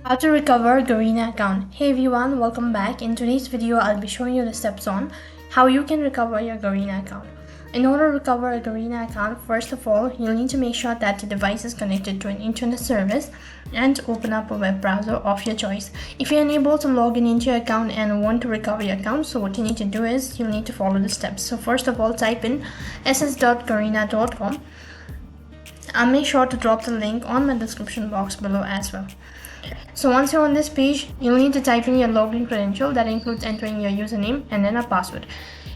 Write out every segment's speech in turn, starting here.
How to recover Garena account. Hey everyone, welcome back. In today's video, I'll be showing you the steps on how you can recover your Garena account. In order to recover a Garena account, first of all, you'll need to make sure that the device is connected to an internet service and open up a web browser of your choice. If you're unable to log in into your account and want to recover your account, so what you need to do is you'll need to follow the steps. So first of all, type in ss.garena.com. I'll make sure to drop the link on my description box below as well. So once you're on this page, you'll need to type in your login credential. That includes entering your username and then a password.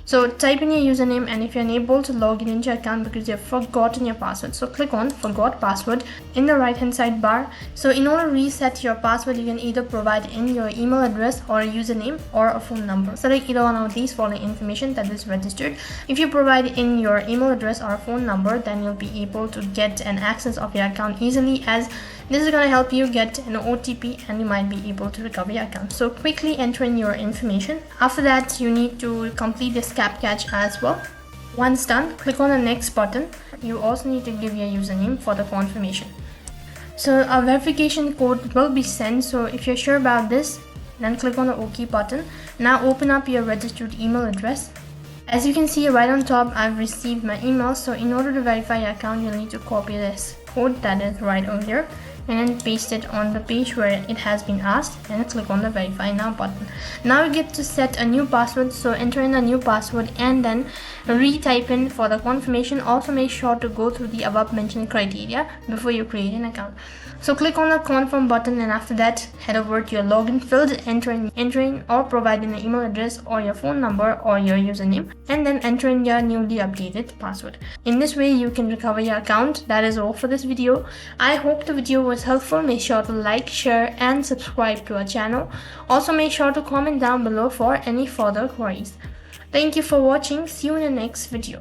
So type in your username, and if you're unable to log in into your account because you've forgotten your password, so click on forgot password in the right hand side bar. So in order to reset your password, you can either provide in your email address or a username or a phone number. Select either one of these following information that is registered. If you provide in your email address or a phone number, then you'll be able to get an access of your account easily, as this is going to help you get an OTP and you might be able to recover your account. So quickly enter in your information. After that, you need to complete this CAPTCHA as well. Once done, click on the next button. You also need to give your username for the confirmation. So a verification code will be sent. So if you're sure about this, then click on the OK button. Now open up your registered email address. As you can see right on top, I've received my email. So in order to verify your account, you'll need to copy this code that is right over here and then paste it on the page where it has been asked and click on the verify now button. Now you get to set a new password, so enter in a new password and then retype in for the confirmation. Also make sure to go through the above mentioned criteria before you create an account. So click on the confirm button, and after that head over to your login field, entering or providing an email address or your phone number or your username, and then enter in your newly updated password. In this way you can recover your account. That is all for this video. I hope the video was helpful. Make sure to like, share and subscribe to our channel. Also make sure to comment down below for any further queries. Thank you for watching. See you in the next video.